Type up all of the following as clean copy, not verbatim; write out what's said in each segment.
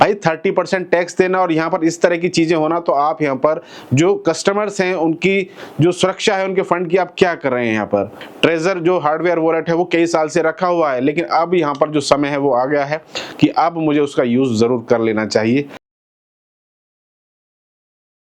भाई 30% टैक्स देना और यहाँ पर इस तरह की चीजें होना, तो आप यहाँ पर जो कस्टमर्स हैं उनकी जो सुरक्षा है उनके फंड की आप क्या कर रहे हैं। यहाँ पर ट्रेजर जो हार्डवेयर वॉलेट है वो कई साल से रखा हुआ है, लेकिन अब यहाँ पर जो समय है वो आ गया है कि अब मुझे उसका यूज जरूर कर लेना चाहिए।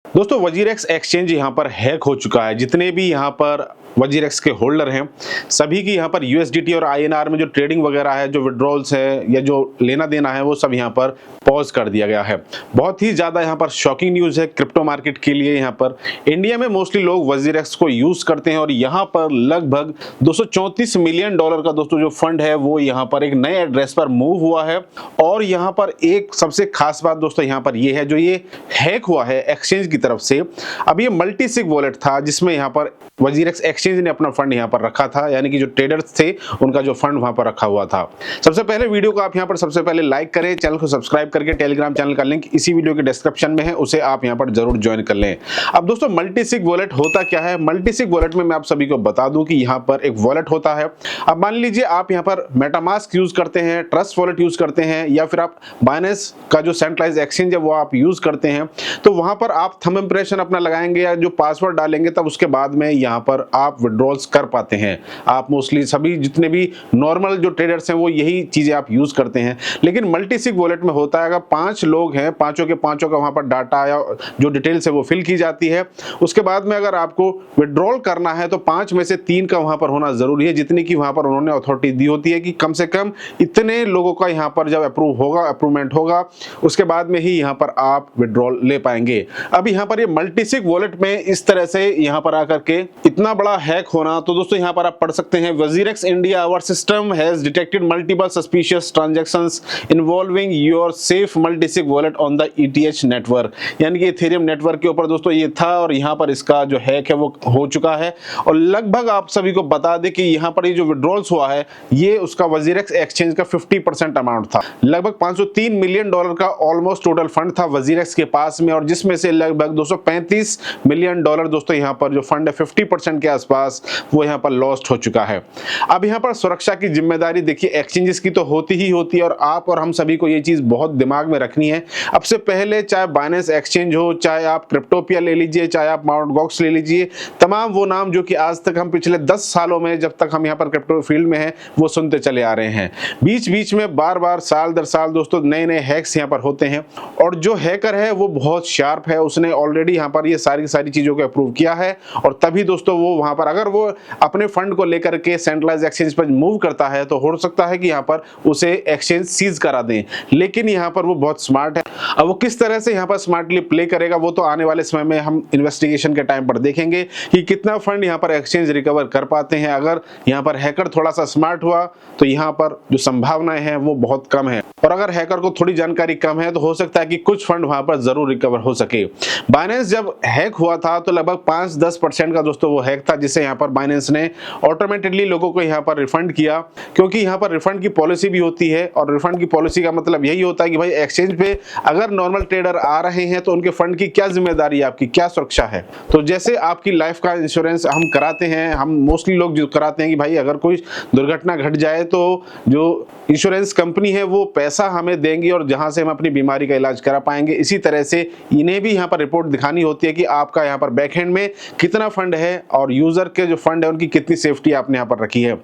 दोस्तों वजीरेक्स एक्सचेंज यहाँ पर हैक हो चुका है। जितने भी यहाँ पर वजीरेक्स के होल्डर हैं सभी की यहाँ पर यूएसडीटी और आईएनआर में जो ट्रेडिंग वगैरह है, जो विड्रॉल्स है या जो लेना देना है, वो सब यहाँ पर पॉज कर दिया गया है। बहुत ही ज्यादा यहाँ पर शॉकिंग न्यूज है क्रिप्टो मार्केट के लिए। यहाँ पर इंडिया में मोस्टली लोग वजीरेक्स को यूज करते हैं और यहाँ पर लगभग 234 मिलियन डॉलर का दोस्तों जो फंड है वो यहाँ पर एक नए एड्रेस पर मूव हुआ है। और यहाँ पर एक सबसे खास बात दोस्तों यहाँ पर ये है, जो ये हैक हुआ है एक्सचेंज की तरफ से। अब ये मल्टीसिग वॉलेट था जिसमें यहाँ पर वजीरेक्स एक्सचेंज ने अपना फंड यहाँ पर रखा था, यानी कि जो ट्रेडर्स थे उनका जो फंड वहां पर रखा हुआ था। सबसे पहले वीडियो को आप यहाँ पर सबसे पहले लाइक करें, चैनल को सब्सक्राइब करके टेलीग्राम चैनल का लिंक इसी वीडियो के डिस्क्रिप्शन में है, उसे आप यहाँ पर जरूर ज्वाइन कर लें। अब दोस्तों मल्टीसिग वॉलेट होता क्या है? मल्टीसिग वॉलेट में मैं आप सभी को बता दूं कि यहाँ पर एक वॉलेट होता है। अब मान लीजिए आप यहाँ पर मेटामास्क यूज करते हैं, ट्रस्ट वॉलेट यूज करते हैं, या फिर आप बाइनेंस का जो सेंट्रलाइज एक्सचेंज है वो आप यूज करते हैं, तो वहां पर आप थंब इंप्रेशन अपना लगाएंगे या जो पासवर्ड डालेंगे, तब उसके बाद में यहाँ पर आप विड्रॉल्स कर पाते हैं। आप मोस्टली सभी जितने भी नॉर्मल जो ट्रेडर्स हैं वो यही चीजें आप यूज करते हैं। लेकिन मल्टीसिग वॉलेट में होता है, अगर 5 लोग हैं, पांचों के पांचों का वहां पर डाटा या जो डिटेल्स है वो फिल की जाती है। उसके बाद में अगर आपको विड्रॉल करना है तो 5 में से 3 का वहां पर होना जरूरी है, जितनी की वहां पर उन्होंने अथॉरिटी दी होती है कि कम से कम इतने लोगों का यहाँ पर जब अप्रूवमेंट होगा उसके बाद में ही यहाँ पर आप विड्रॉल ले पाएंगे। अब यहाँ पर ये मल्टीसिग वॉलेट में इस तरह से यहाँ पर आकर के इतना बड़ा हैक होना, तो दोस्तों यहाँ पर आप पढ़ सकते हैं, WazirX India our system has detected multiple suspicious transactions involving your safe multisig wallet on the ETH network. यानी कि इथेरियम नेटवर्क के ऊपर दोस्तों ये था और यहाँ पर इसका जो हैक है वो हो चुका है। और लगभग आप सभी को बता दें कि यहाँ पर ये जो विड्रॉल्स हुआ है ये उसका वजीरेक्स एक्सचेंज का 50% अमाउंट था। लगभग 503 मिलियन डॉलर का ऑलमोस्ट टोटल फंड था वजीरेक्स के पास में, और जिसमें से लगभग 235 मिलियन डॉलर दोस्तों यहाँ पर जो फंड है 50% के आसपास वो यहाँ पर लॉस्ट हो चुका है। अब यहाँ पर सुरक्षा की जिम्मेदारी देखिए एक्सचेंजेस की तो होती ही होती है, और आप और हम सभी को ये चीज बहुत दिमाग में रखनी है। अब से पहले चाहे बाइनेंस एक्सचेंज हो, चाहे आप क्रिप्टोपिया ले लीजिए, चाहे आप माउंट गॉक्स ले लीजिए, तमाम वो नाम जो कि आज तक हम पिछले 10 सालों में जब तक हम यहाँ पर क्रिप्टो फील्ड में हैं वो सुनते चले आ रहे हैं। बीच बीच में बार बार साल दर साल दोस्तों नए नए हैक्स यहाँ पर होते हैं, और जो हैकर है वो बहुत शार्प है, उसने ऑलरेडी यहाँ पर ये सारी चीजों को अप्रूव किया है। और तभी दोस्तों वो वहां पर अगर वो अपने फंड को लेकर के सेंट्रलाइज एक्सचेंज पर मूव करता है तो हो सकता है कि यहाँ पर उसे एक्सचेंज सीज करा दें। लेकिन यहाँ पर वो बहुत स्मार्ट है। अब वो किस तरह से यहाँ पर स्मार्टली प्ले करेगा वो तो आने वाले समय में हम इन्वेस्टिगेशन के टाइम पर देखेंगे कि कितना फंड यहाँ पर एक्सचेंज रिकवर कर पाते हैं। अगर यहाँ पर हैकर थोड़ा सा स्मार्ट हुआ तो यहाँ पर जो संभावनाएं हैं वो बहुत कम है, और अगर हैकर को थोड़ी जानकारी कम है तो हो सकता है कि कुछ फंड वहां पर जरूर रिकवर हो सके। बाइनेंस जब हैक हुआ था तो लगभग 5-10% का दोस्तों वो हैक था, जिससे यहाँ पर बाइनेंस ने ऑटोमेटिकली लोगों को यहाँ पर रिफंड किया, क्योंकि यहाँ पर रिफंड की पॉलिसी भी होती है। और रिफंड की पॉलिसी का मतलब यही होता है कि भाई एक्सचेंज पे अगर नॉर्मल ट्रेडर आ रहे हैं तो उनके फंड की क्या जिम्मेदारी है, आपकी क्या सुरक्षा है। तो जैसे आपकी लाइफ का इंश्योरेंस हम कराते हैं, हम मोस्टली लोग जो कराते हैं कि भाई अगर कोई दुर्घटना घट जाए तो जो इंश्योरेंस कंपनी है वो पैसा हमें देंगी और जहां से हम अपनी बीमारी का इलाज करा पाएंगे। इसी तरह से इन्हें भी यहाँ पर रिपोर्ट दिखानी होती है कि आपका यहाँ पर बैकएंड में कितना फंड है और यूजर के जो फंड है उनकी कितनी सेफ्टी आपने यहाँ पर रखी है।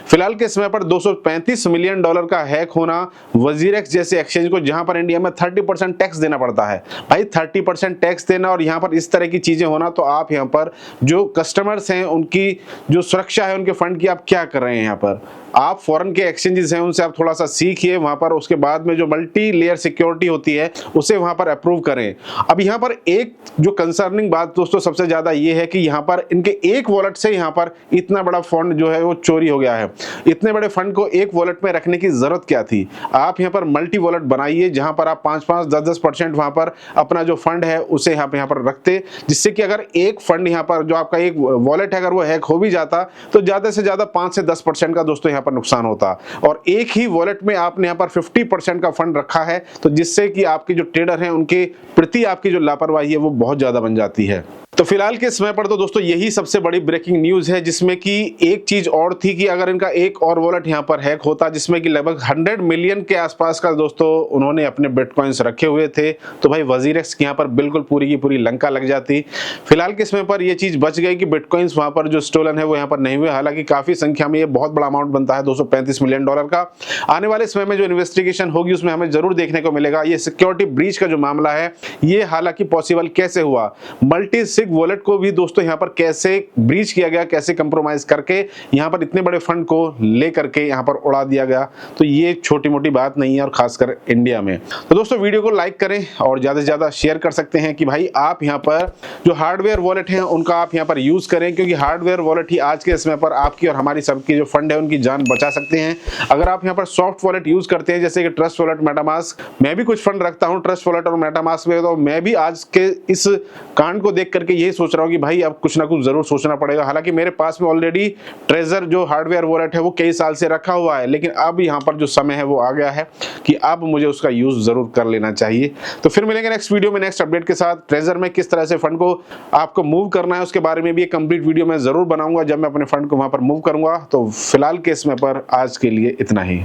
फिलहाल के समय पर 235 मिलियन डॉलर का हैक होना वजीरेक्स जैसे एक्सचेंज को, जहां पर इंडिया में 30% टैक्स देना पड़ता है, भाई 30% टैक्स देना और यहाँ पर इस तरह की चीजें होना, तो आप यहाँ पर जो कस्टमर्स हैं उनकी जो सुरक्षा है उनके फंड की आप क्या कर रहे हैं। यहाँ पर आप फॉरेन के एक्सचेंजेस हैं उनसे आप थोड़ा सा सीखिए, वहां पर उसके बाद में जो मल्टी लेयर सिक्योरिटी होती है उसे वहां पर अप्रूव करें। अब यहाँ पर एक जो कंसर्निंग बात दोस्तों सबसे ज्यादा ये है कि यहाँ पर इनके एक वॉलेट से यहाँ पर इतना बड़ा फंड जो है वो चोरी हो गया है। इतने बड़े फंड को एक वॉलेट में रखने की जरूरत क्या थी? आप यहाँ पर मल्टी वॉलेट बनाइए जहां पर आप 5-5, 10-10% वहां पर अपना जो फंड है उसे यहाँ पर रखते, जिससे कि अगर एक फंड यहाँ पर जो आपका एक वॉलेट है अगर वो हैक हो भी जाता तो ज्यादा से ज्यादा 5 से 10% का दोस्तों यहाँ पर नुकसान होता। और एक ही वॉलेट में आपने यहाँ पर 50% का फंड रखा है, तो जिससे कि आपके जो ट्रेडर हैं उनके प्रति आपकी जो लापरवाही है वो बहुत ज्यादा बन जाती है। तो फिलहाल के समय पर तो दोस्तों यही सबसे बड़ी ब्रेकिंग न्यूज है, जिसमें कि एक चीज और थी कि अगर इनका एक और वॉलेट यहाँ पर हैक होता, जिसमें कि लगभग 100 मिलियन के आसपास का दोस्तों उन्होंने अपने बिटकॉइंस रखे हुए थे, तो भाई WazirX की यहाँ पर बिल्कुल पूरी की पूरी लंका लग जाती। फिलहाल के समय पर यह चीज बच गई कि बिटकॉइंस वहां पर जो स्टोलन है वो यहाँ पर नहीं हुए। हालांकि काफी संख्या में ये बहुत बड़ा अमाउंट बनता है, $235 मिलियन का। आने वाले समय में जो इन्वेस्टिगेशन होगी उसमें हमें जरूर देखने को मिलेगा ये सिक्योरिटी ब्रीच का जो मामला है ये हालांकि पॉसिबल कैसे हुआ, मल्टी सिग वॉलेट को भी दोस्तों यहाँ पर कैसे ब्रीच किया गया, कैसे कंप्रोमाइज करके यहाँ पर इतने बड़े फंड को लेकर के यहाँ पर उड़ा दिया गया। तो ये छोटी मोटी बात नहीं है, और खासकर इंडिया में। तो दोस्तों वीडियो को लाइक करें और ज्यादा से ज्यादा शेयर कर सकते हैं कि भाई आप यहाँ पर जो हार्डवेयर वॉलेट है उनका आप यहाँ पर यूज करें, क्योंकि हार्डवेयर वॉलेट ही आज के समय पर आपकी और हमारी सबकी जो फंड है उनकी जान बचा सकते हैं। अगर आप यहाँ पर सॉफ्ट वॉलेट यूज करते हैं जैसे कि ट्रस्ट वॉलेट, मेटामास्क, मैं भी कुछ फंड रखता हूँ ट्रस्ट वॉलेट और मेटामास्क में, तो मैं भी आज के इस कांड को देख करके यही सोच रहा हूँ कि भाई अब कुछ ना कुछ जरूर सोचना पड़ेगा। हालांकि मेरे पास में ऑलरेडी ट्रेजर जो हार्डवेयर वॉलेट है वो कई साल से रखा हुआ है, लेकिन अब यहाँ पर जो समय है वो आ गया है कि अब मुझे उसका यूज जरूर कर लेना चाहिए। तो फिर मिलेंगे नेक्स्ट वीडियो में नेक्स्ट अपडेट के साथ। ट्रेजर में किस तरह से फंड को आपको मूव करना है उसके बारे में भी एक कंप्लीट वीडियो मैं जरूर बनाऊंगा जब मैं अपने फंड को वहां पर मूव करूंगा। तो फिलहाल के समय पर आज के लिए इतना ही।